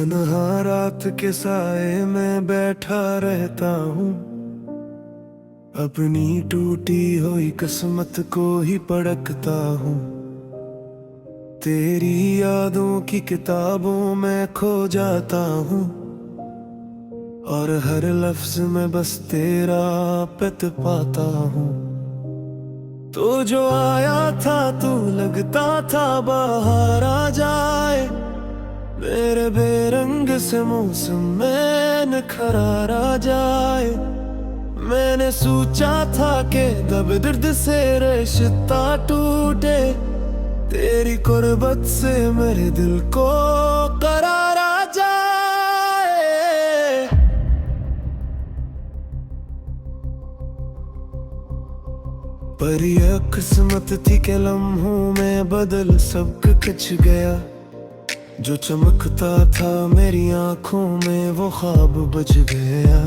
तन्हा रात के साए में बैठा रहता हूँ, अपनी टूटी हुई किस्मत को ही पढ़ता हूँ। तेरी यादों की किताबों में खो जाता हूँ, और हर लफ्ज में बस तेरा पित पाता हूँ। तो जो आया था तू लगता था बाहर आ जाए, मेरे बेरंग से मौसम में निखर आ जाए। मैंने सोचा था कि तब दर्द से रिश्ता टूटे, तेरी कुर्बत से मेरे दिल को करार आ जाए। पर यह किस्मत थी कि लम्हों में बदल सब कुछ गया। जो चमकता था मेरी आंखों में वो ख्वाब बच गया।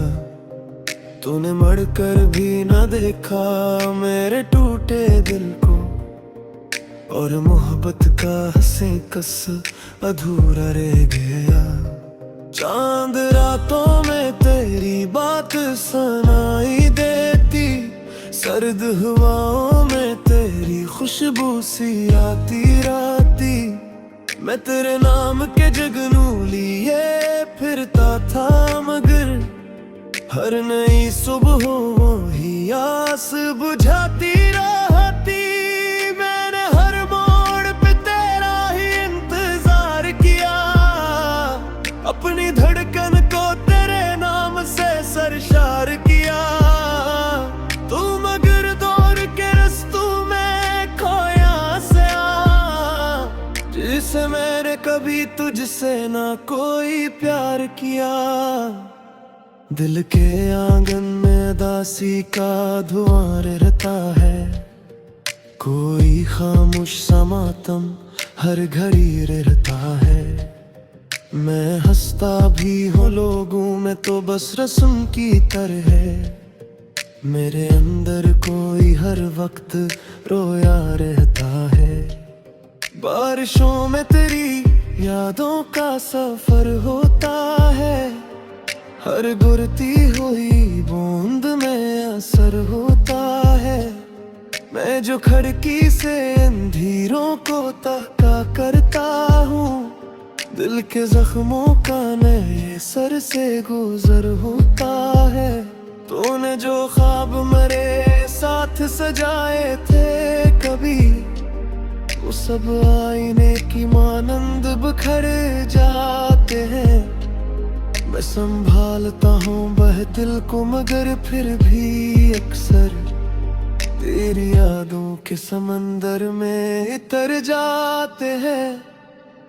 तूने मड़कर भी न देखा मेरे टूटे दिल को, और मोहब्बत का हंसी कस अधूरा रह गया। चांद रातों में तेरी बात सुनाई देती, सर्द हवाओं में तेरी खुशबू सी आती राती। मैं तेरे नाम के जगनू लिए फिरता था, मगर हर नई सुबह वही आस बुझाती रहती। मैंने हर मोड़ पे तेरा ही इंतजार किया, अपनी धड़कन को तेरे नाम से सरशार किया। तू मगर दौर के रस्तों में खोया से आ, जिसे मैंने कभी तुझसे ना कोई प्यार किया। दिल के आंगन में दासी का धुआं रहता है, कोई खामोश सा मातम हर घड़ी रहता है। मैं हंसता भी हूँ लोगों में तो बस रस्म की तरह है, मेरे अंदर कोई हर वक्त रोया रहता है। बारिशों में तेरी यादों का सफर होता है, हर गुरती हुई बूंद में असर होता है। मैं जो खिड़की से अंधेरों को ताका करता हूँ, दिल के जख्मों का नए सर से गुजर होता है। तूने जो ख्वाब मेरे साथ सजाए थे कभी, वो सब आईने की मानंद बिखर जाते हैं। मैं संभालता हूँ वह दिल को, मगर फिर भी अक्सर तेरी यादों के समंदर में उतर जाते हैं।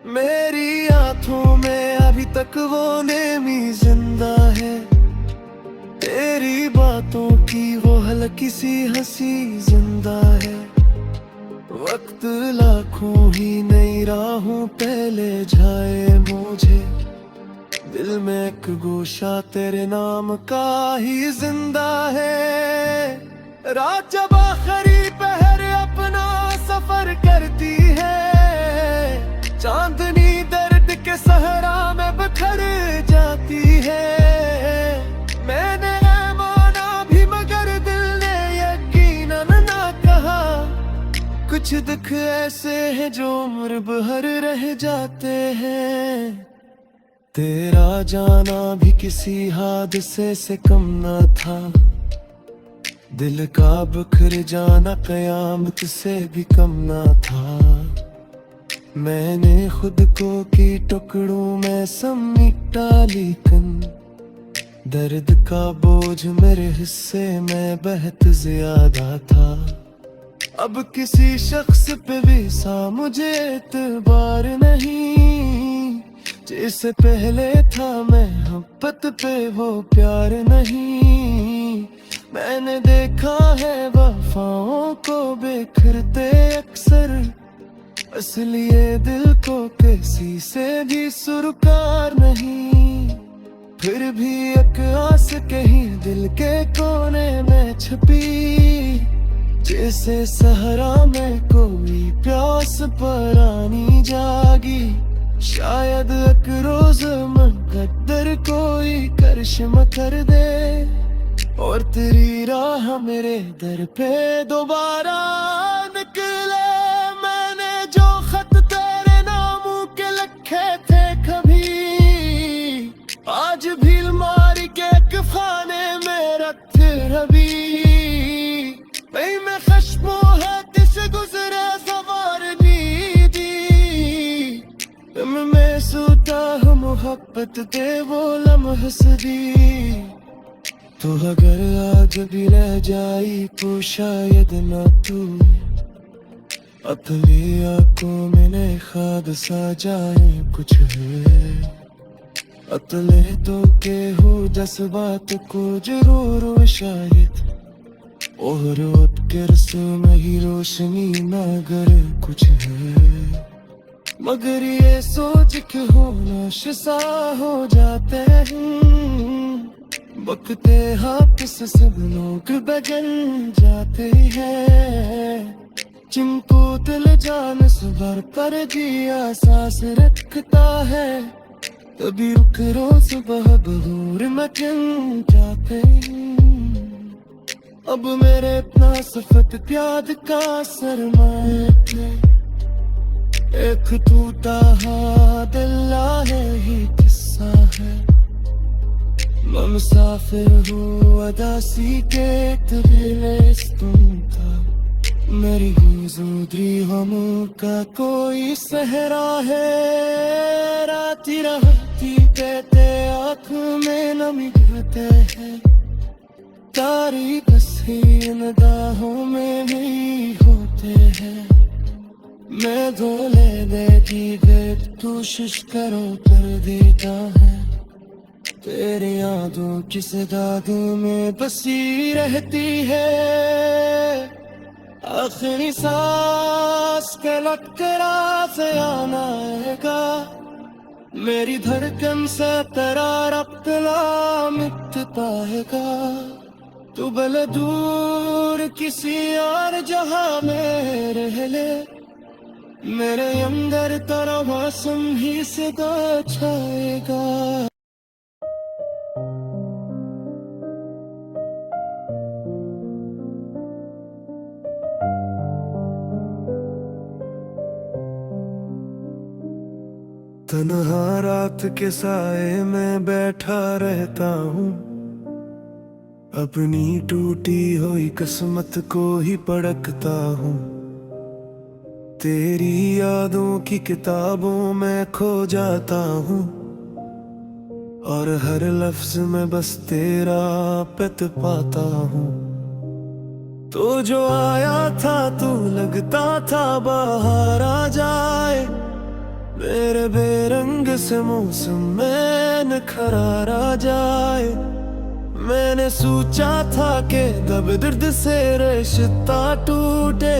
मेरी आंखों में अभी तक वो नेमी जिंदा है, तेरी बातों की वो हल्की सी हंसी जिंदा है। वक्त लाखों ही नई राहों पहले जाए मुझे, दिल में एक गोशा तेरे नाम का ही जिंदा है। रात जब आखिरी पहर अपना सफर करती है, चांदनी दर्द के सहरा में बिखर जाती है। मैंने माना भी मगर दिल ने यकीनन ना कहा, कुछ दुख ऐसे हैं जो उम्र भर रह जाते हैं। तेरा जाना भी किसी हादसे से कम ना था, दिल का बिखर जाना कयामत से भी कम ना था। मैंने खुद को की टुकड़ों में समेटा, लेकिन दर्द का बोझ मेरे हिस्से में बहुत ज्यादा था। अब किसी शख्स पे भी सा मुझे एतबार नहीं, जैसे पहले था मोहब्बत पे वो प्यार नहीं। मैंने देखा है वफाओं को बिखरते अक्सर, इसलिए दिल को किसी से भी सुरकार नहीं। फिर भी एक आस कहीं दिल के कोने में छुपी, जैसे सहरा में कोई प्यास पुरानी जागी। शायद एक रोज मुकद्दर कोई करिश्मा कर दे और तेरी राह मेरे दर पे दोबारा निकले। मैंने जो खत तेरे नामों के लिखे थे कभी, आज भी अलमारी के खाने में रख रवि। नहीं मैं खश्मो है तिस गुजरे सवार दी मैं सोता हूँ मोहब्बत दे वो लम्हा सदी। तो अगर आज भी रह जाई तो शायद ना तू अपनी आंखों में नए ख्वाब सा जाए कुछ है। अतले तो के हो जज्बात को जरूर शायद और उठ के रस्म में ही रोशनी ना अगर कुछ है। मगर ये सोच के होना सा हो जाते हैं बकते हाथ से सब लोग बदल जाते हैं। जिनको दिल जान सबर पर जिया सांस रखता है तभी रुख रोज सुबह बहूर मचल जाते हैं। अब मेरे अपना सफत प्याद का सरमाए थे एक टूटा दिल है ही किस्सा है। मैं मुसाफिर हूँ अदासी के तबीले तुम था मेरी हुजूरी गमों का कोई सहरा है। राती रहती कहते आँख में नमी गिरते हैं तारीख से निगाहों में भी होते हैं। मैं धोले देगी देख तू शिश करो कर देता है तेरी यादों की सदाद में बसी रहती है। आखिरी सांस के लटकरा से आना आएगा मेरी धड़कन से तेरा रब्ता मिटता हैगा। तू भले दूर किसी और जहां में रह ले मेरे अंदर तेरा मौसम ही सदा छाएगा। तन्हा रात के साए में बैठा रहता हूँ अपनी टूटी हुई किस्मत को ही पढ़ता हूँ। तेरी यादों की किताबों में खो जाता हूँ और हर लफ्ज में बस तेरा पत पाता हूँ। तो जो आया था तू लगता था बाहर आ जाए मेरे बेरंग से मौसम में निखर आ जाए। मैंने सोचा था कि दब दर्द से रिश्ता टूटे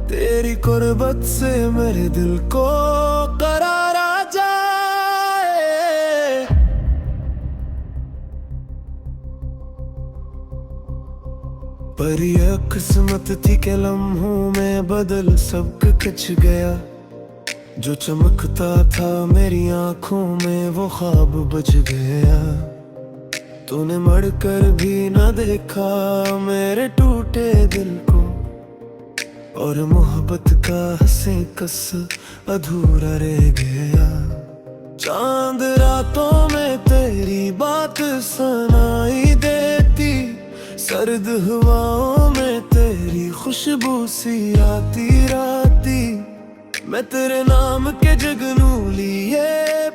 तेरी कुर्बत से मेरे दिल को करार आ जाए। पर यह किस्मत थी कि लम्हों में बदल सब कुछ गया। जो चमकता था मेरी आंखों में वो ख्वाब बच गया। तूने मड़कर भी न देखा मेरे टूटे दिल को और मोहब्बत का हंसे कस अधूरा रह गया। चांद रातों में तेरी बात सुनाई देती सर्द हवाओं में तेरी खुशबू सी आती राती। मैं तेरे नाम के जगनू लिए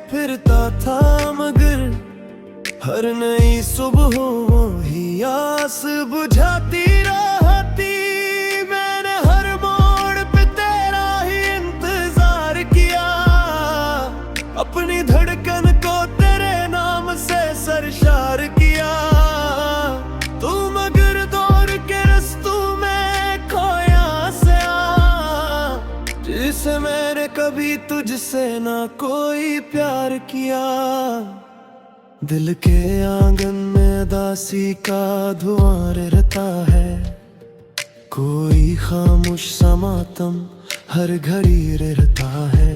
फिरता था मगर हर नई सुबह ही आस बुझाती रहती। मैंने हर मोड़ पे तेरा ही इंतजार किया अपनी धड़कन को तेरे नाम से सरशार किया। तू मगर दौर के रस्तों में खोया से आ जिसे मैंने कभी तुझसे ना कोई प्यार किया। दिल के आंगन में दासी का धुआं रहता है कोई खामोश सा मातम हर घड़ी रहता है।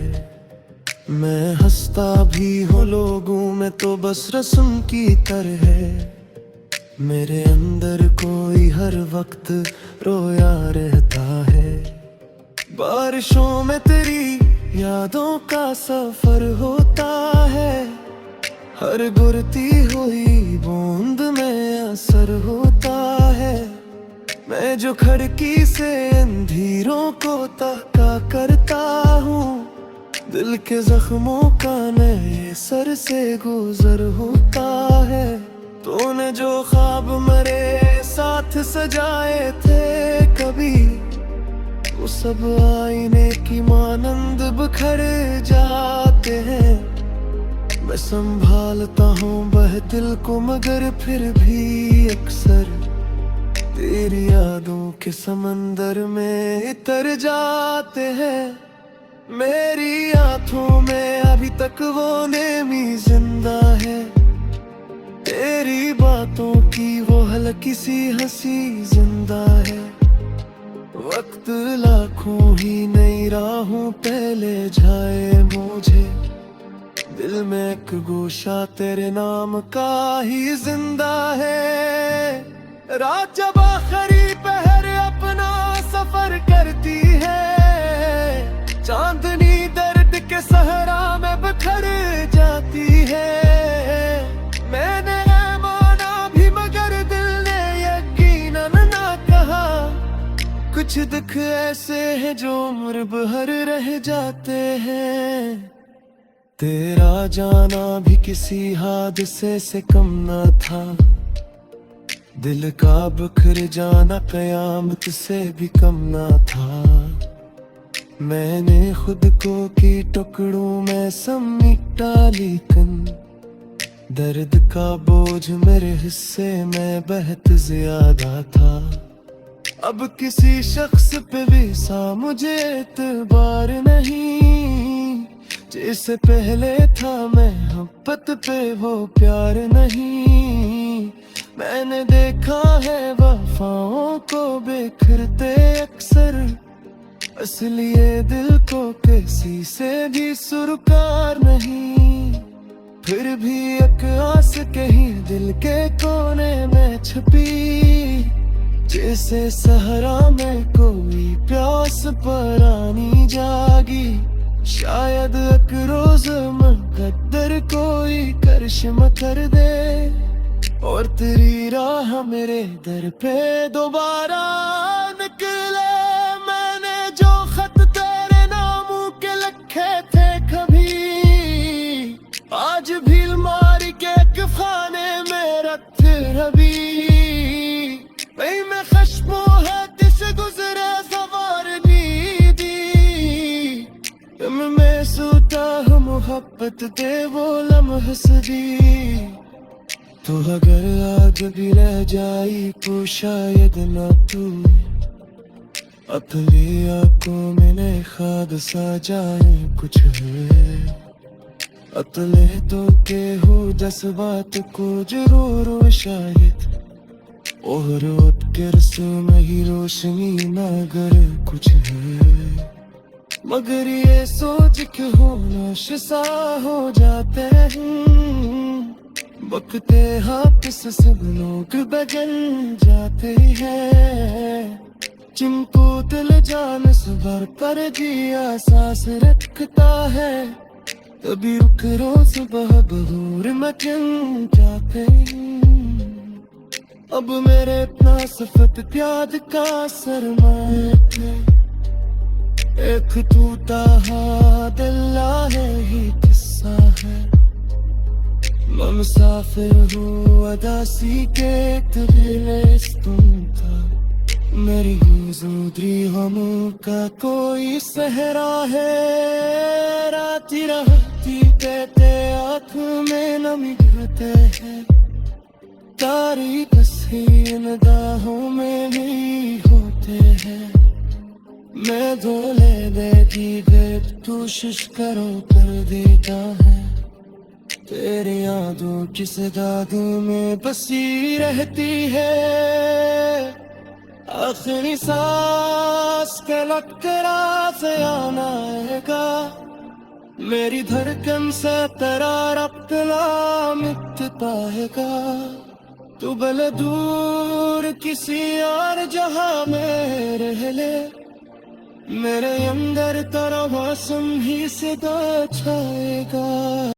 मैं हंसता भी हूँ लोगों में तो बस रस्म की तरह है। मेरे अंदर कोई हर वक्त रोया रहता है। बारिशों में तेरी यादों का सफर होता है। हर गुरती हुई बूंद में असर होता है। मैं जो खिड़की से अंधेरों को ताका करता हूँ, दिल के जख्मों का नए सर से गुजर होता है। तूने जो ख्वाब मेरे साथ सजाए थे कभी, वो सब आईने की मानंद बिखर जाते हैं। मैं संभालता हूँ वह दिल को मगर फिर भी अक्सर तेरी यादों के समंदर में उतर जाते हैं। मेरी आंखों में अभी तक वो नेमी जिंदा है। तेरी बातों की वो हल्की सी हंसी जिंदा है। वक्त लाखों ही नई राहों पहले जाए मुझे, दिल में एक गोशा तेरे नाम का ही जिंदा है। रात जब आखिरी पहर अपना सफर करती है, चांदनी दर्द के सहरा में बिखर जाती है। मैंने माना भी मगर दिल ने यकीनन ना कहा, कुछ दुख ऐसे हैं जो उम्र भर रह जाते हैं। तेरा जाना भी किसी हादसे से कम ना था, दिल का बिखर जाना कयामत से भी कम ना था। मैंने खुद को की टुकड़ों में समेटा, लेकिन दर्द का बोझ मेरे हिस्से में बहुत ज्यादा था। अब किसी शख्स पे भी सा मुझे एतबार नहीं, जैसे पहले था मैं मोहब्बत पे वो प्यार नहीं। मैंने देखा है वफाओं को बिखरते अक्सर, इसलिए दिल को किसी से भी सुरकार नहीं। फिर भी एक आस कहीं दिल के कोने में छुपी, जैसे सहरा में कोई प्यास परानी जागी। शायद एक रोज मुकद्दर कोई करिश्मा कर दे, और तेरी राह मेरे दर पे दोबारा निकले। मैंने जो खत तेरे नामों के लिखे थे कभी, आज भी अलमारी के एक खाने में रखे रवि। वही मैं खश्मों है दिस गुजरे सवार दी, मैं सोता हूँ मोहब्बत दे वो लम्हे सदी। तो अगर आज भी रह जाई तो शायद ना तू, अपनी आंखों में नए ख्वाब सा जाए कुछ है। अतले तो के हो जज्बात को जरूर शायद, और उठ के रस्म ही रोशनी मगर कुछ है। मगर ये सोच के होना सा हो जाते हैं, बकते हापिस सब लोग बदल जाते हैं। जिनको दिल जान सबर पर जिया सांस रखता है, तभी रुक रोज सुबह बहूर मचन जाते हैं। अब मेरे इतना सफत प्याद का सरमाए थे, एक टूटा दिल है ही किस्सा है। मैं मुसाफिर हूँ अदासी के तबीलेस्तुम का, मेरी हुजूरी गमों का कोई सहरा है। राती रहती कहते आँख में नमी गिरते हैं, तारीख से निगाहों में भी होते हैं। मैं धोले देती गए कोशिश करो कर देता है, तेरी यादों की सदाद में बसी रहती है। आखिरी सांस के लकड़ा से आना आएगा, मेरी धड़कन से तेरा रब्त मिटता हैगा। तू भले दूर किसी और जहां में रह ले, मेरे अंदर तेरा मौसम ही सदा छाएगा।